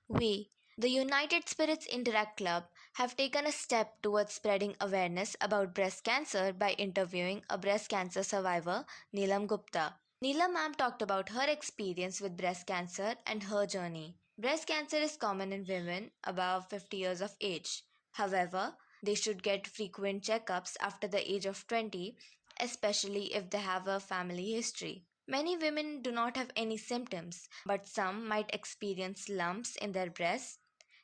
We, the United Spirits Interact Club, have taken a step towards spreading awareness about breast cancer by interviewing a breast cancer survivor, Neelam Gupta. Neelam ma'am talked about her experience with breast cancer and her journey. Breast cancer is common in women above 50 years of age. However, they should get frequent checkups after the age of 20, especially if they have a family history. Many women do not have any symptoms, but some might experience lumps in their breasts,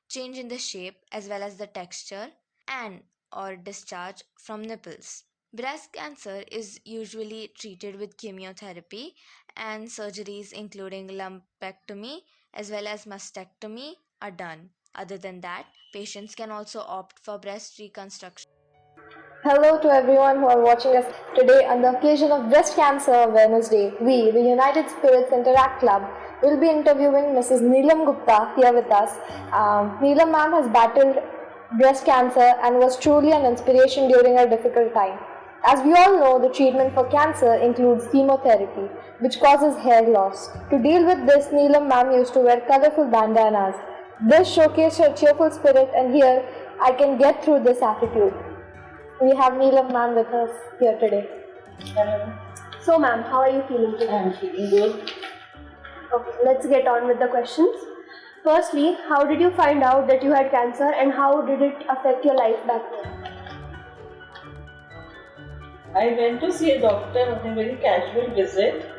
change in the shape as well as the texture, and or discharge from nipples. Breast cancer is usually treated with chemotherapy and surgeries including lumpectomy as well as mastectomy are done. Other than that, patients can also opt for breast reconstruction. Hello to everyone who are watching us today on the occasion of Breast Cancer Awareness Day. We, the United Spirits Interact Club, will be interviewing Mrs. Neelam Gupta here with us. Neelam ma'am has battled breast cancer and was truly an inspiration during her difficult time. As we all know, the treatment for cancer includes chemotherapy, which causes hair loss. To deal with this, Neelam ma'am used to wear colorful bandanas. This showcased her cheerful spirit, and here I can get through this attitude. We have Neelam ma'am with us here today. Hello. So ma'am, how are you feeling today? I'm feeling good. Okay, let's get on with the questions. Firstly, how did you find out that you had cancer and how did it affect your life back then? I went to see a doctor on a very casual visit,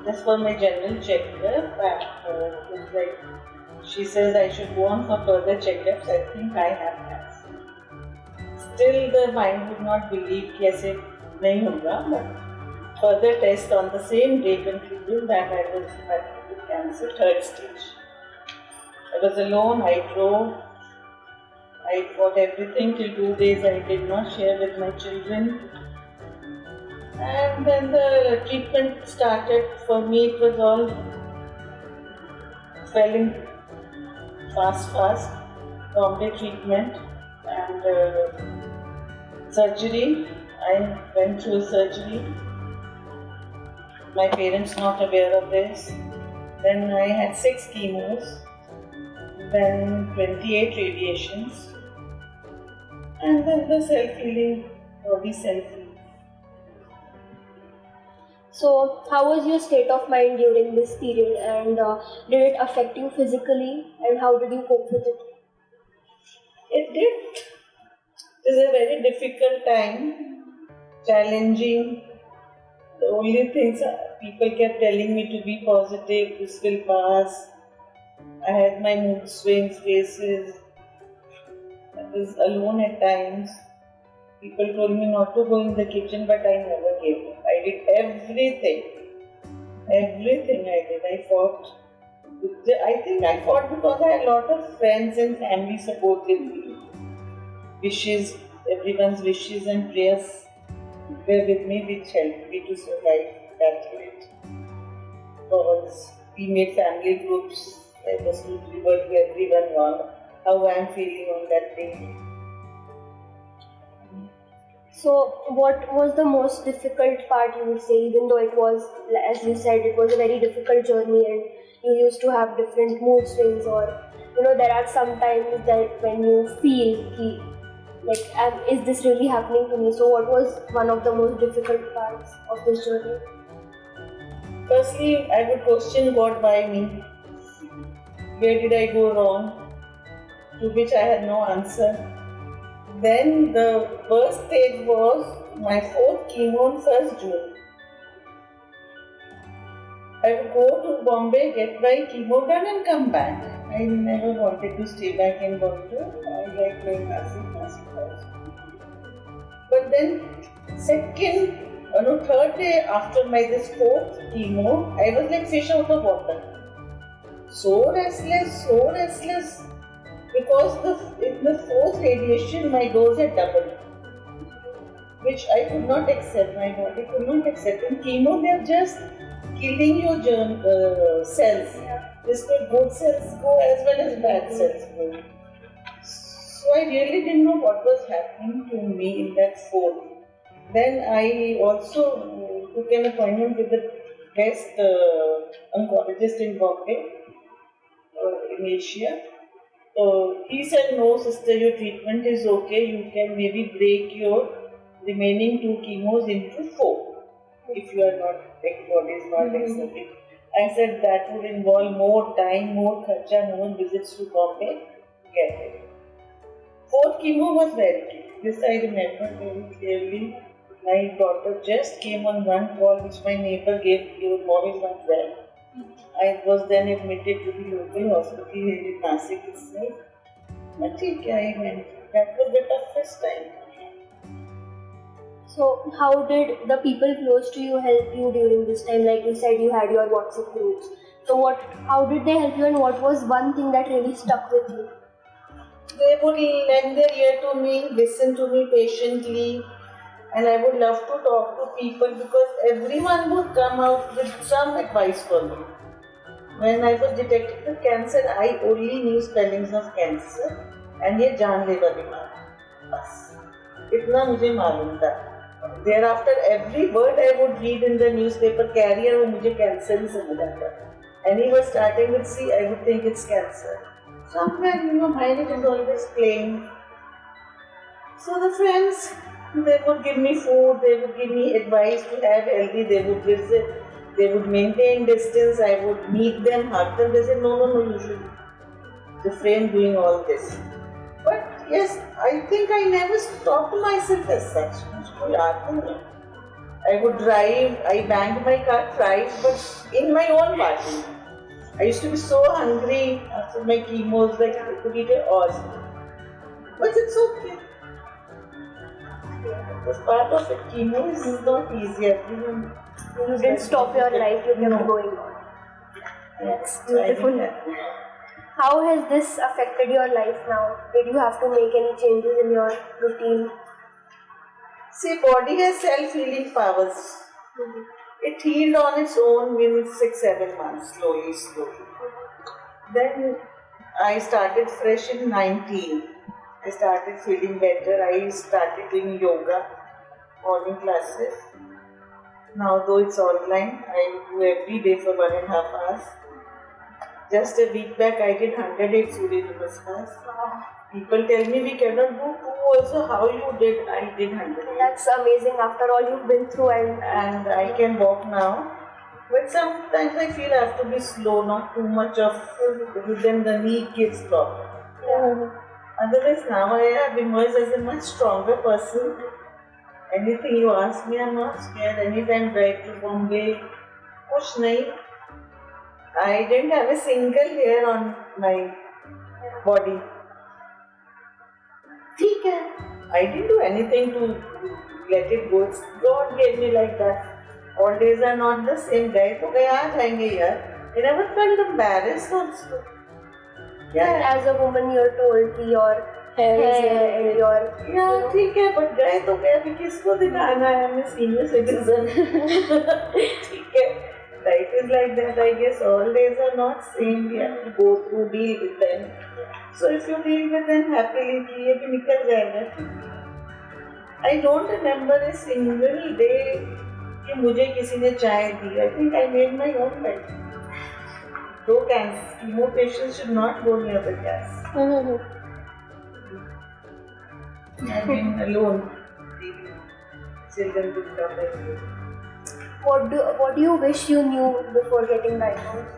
just for my general checkup, and it's like she says I should go on for further checkups. I think I have cancer. Still, the mind would not believe कि ऐसे नहीं होगा, but further test on the same day concluded that I was diagnosed with cancer, third stage. I was alone. I drove. I fought everything till 2 days. I did not share with my children. And then the treatment started. For me, it was all swelling fast. Bombay treatment and surgery. I went through surgery. My parents not aware of this. Then I had 6 chemos. Then 28 radiations. And then the self-healing, body self-healing. So, how was your state of mind during this period and did it affect you physically and how did you cope with it? It did. It was a very difficult time, challenging. The only things people kept telling me to be positive, this will pass. I had my mood swings, phases. I was alone at times. People told me not to go in the kitchen, but I never gave up. I did everything. Everything I did. I fought. I think I fought because I had a lot of friends and family supporting me. Wishes, everyone's wishes and prayers were with me, which helped me to survive that rate. Because we made family groups. I was to revert to everyone on how I am feeling on that day. So, what was the most difficult part you would say, even though it was, as you said, it was a very difficult journey and you used to have different mood swings, or there are some times that when you feel, is this really happening to me? So, what was one of the most difficult parts of this journey? Firstly, I would question God, why me? Where did I go wrong? To which I had no answer. Then the first stage was my fourth chemo on 1st June. I would go to Bombay, get my chemo done and come back. I never wanted to stay back in Bombay. I like going Nashik house. But then third day after my this fourth chemo, I was like fish out of water. So restless. Because in the fourth radiation, my dose had doubled, which I could not accept. My body could not accept. In chemo, they are just killing your cells. This way, good cells go as well as bad cells go. So I really didn't know what was happening to me in that fourth. Then I also took an appointment with the best oncologist in Bombay. in Asia. He said, no, sister, your treatment is okay. You can maybe break your remaining 2 chemos into 4 if you are not, like, body is not accepting. I said that would involve more time, more kharcha, more visits to Bombay. Get it. 4th chemo was very clear. This I remember very clearly. My daughter just came on one call which my neighbor gave, your mom is not well. I was then admitted to the local hospital here in Nasik itself. But I went. That was the toughest time. So, how did the people close to you help you during this time? Like you said, you had your WhatsApp groups. So, how did they help you, and what was one thing that really stuck with you? They would lend their ear to me, listen to me patiently, and I would love to talk to people because everyone would come out with some advice for me. When I was detected with cancer, I only knew spellings of cancer and ये जानलेवा बीमार बस इतना मुझे मालूम था. Thereafter, every word I would read in the newspaper carrier वो मुझे cancer ही समझ आता. And he was starting with C, I would think it's cancer. Somewhere, mind is always playing. So the friends, they would give me food, they would give me advice to have healthy, they would visit, they would maintain distance, I would meet them, hug them. They said, no, you should refrain doing all this. But yes, I think I never stopped myself as such. I would drive, I banged my car thrice, but in my own party. I used to be so hungry after my chemos, like I could eat it all. But it's okay. Because part of it, chemo is not easy. You didn't stop your life, you kept going on. That's beautiful. How has this affected your life now? Did you have to make any changes in your routine? See, body has self-healing powers. It healed on its own within 6-7 months, slowly. Then I started fresh in 19. I started feeling better. I started doing yoga, morning classes. Now, though it's online, I do every day for 1.5 hours. Just a week back, I did 108 Surya Namaskars. People tell me we cannot do 2 also. How you did? I did 100. That's amazing after all you've been through. And I can walk now. But sometimes I feel I have to be slow, not too much of, because then the knee gets problem. Otherwise, now I have emerged as a much stronger person. Anything you ask me, I'm not scared. Anytime drive to Bombay, kuch nahi. I didn't have a single hair on my body. I didn't do anything to let it go. God gave me like that. All days are not the same. Guy to gaya aa jayenge yaar. I never felt embarrassed also. Yeah. As a woman, you're told कि your hair and your... Yeah, ठीक है, but गए तो गए, अभी किसको दिखाना है? I'm a senior citizen. ठीक है. Life is like that. I guess all days are not same. We have to go through, deal with them. So if you deal with them happily, ये भी निकल जाएगा. I don't remember a single day कि मुझे किसी ने चाय दी. I think I made my own life. Though chemo patients should not go near the gas. I've been alone. Children would come every day. What do you wish you knew before getting diagnosed?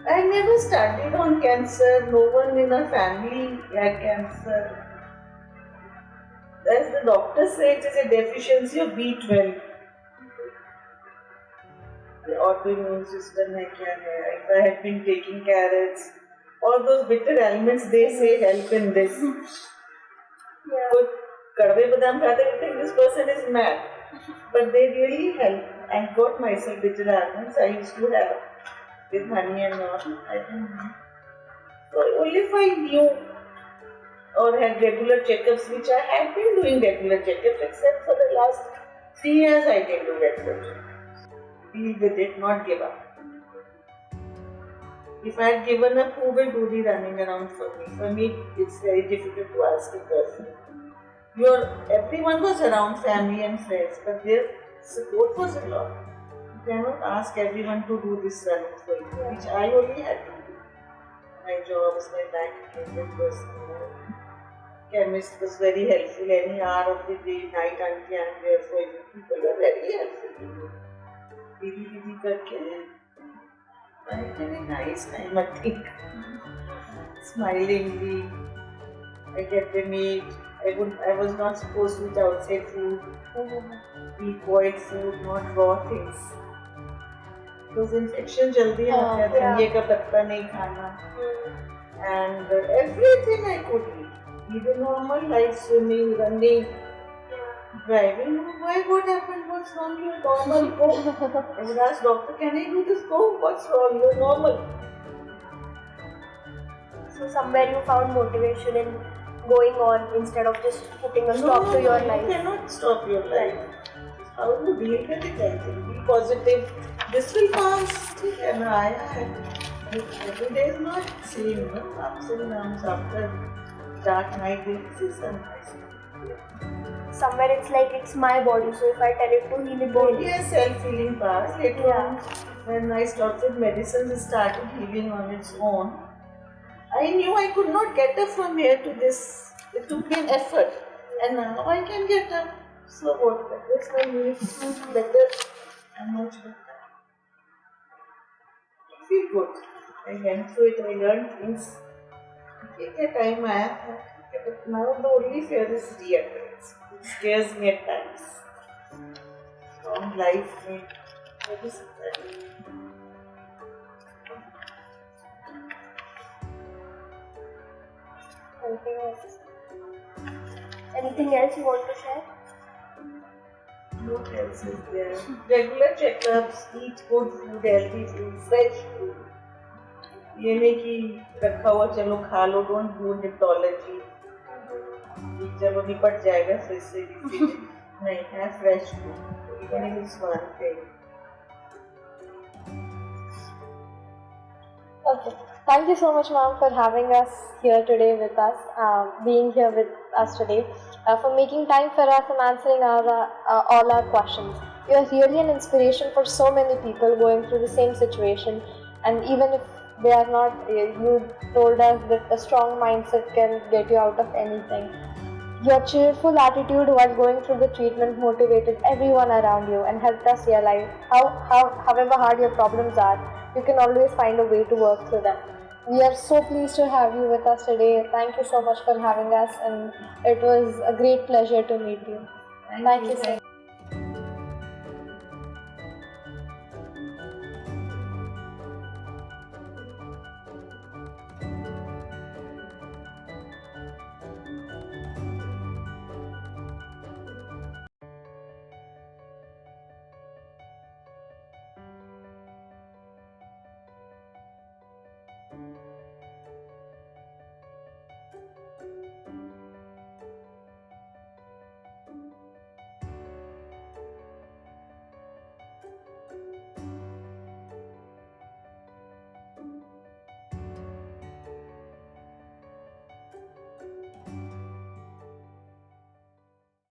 I never studied on cancer. No one in our family had cancer. As the doctor said, it is a deficiency of B12. The autoimmune system hai kya hai? If I had been taking carrots, all those bitter elements they say help in this. But kadve badam khate, I think this person is mad. But they really help. I got myself bitter almonds. I used to have with honey and all. I don't know. So only if I knew or had regular checkups, which I had been doing regular checkups, except for the last 3 years I didn't do regular checkups. Deal with it, not give up. If I had given up, who will do the running around for me? For me, it's very difficult to ask a person. Everyone was around, family and friends, but their support was a lot. cannot ask everyone to do this running for you, which I only had to do. My jobs, my bank attendant was, chemist was very helpful. Any hour of the day, night, auntie, I'm there for you. People were very helpful. Didi करके I had a nice time, I think. Smilingly, I get the meat. I was not supposed to eat outside food. Eat boiled food, not raw things. Because infection jaldi आता है, धनिये का पत्ता नहीं खाना. And everything I could eat. Even normal like swimming, running, driving. Why? What happened? What's wrong? You're normal. Go. I would ask doctor, can I do this? Go. What's wrong? You're normal. So somewhere you found motivation in going on instead of just putting a stop to your life. You cannot stop your life. How to deal with it? I think. Be positive. This will pass. And every day is not same. Ups and downs after dark night. This is sunrise. Somewhere it's like it's my body, so if I tell it to heal it, Body has self-healing powers. Later on, when I started medicines, it started healing on its own. I knew I could not get up from here to this. It took me an effort. And now I can get up. So what? This my knee feels better and much better. I feel good. I went through it, I learned things. Take a time I have. But now the only fear is reoccurrence. It scares me at times. Long life may maybe sometimes. Anything else you want to share? What else is there? Regular checkups, eat good food, healthy food, fresh food. ये नहीं कि रखा हुआ चलो खा लो, don't do neptology. चलो निपट जाएगा फिर से किसी दिन. नहीं है fresh food. Even if it's one thing. Okay. Thank you so much, ma'am, for having us here today with us, being here with us today, for making time for us and answering all our questions. You are really an inspiration for so many people going through the same situation, and even if they are not, you told us that a strong mindset can get you out of anything. Your cheerful attitude while going through the treatment motivated everyone around you and helped us realize however hard your problems are, you can always find a way to work through them. We are so pleased to have you with us today. Thank you so much for having us, and it was a great pleasure to meet you. Thank you so much.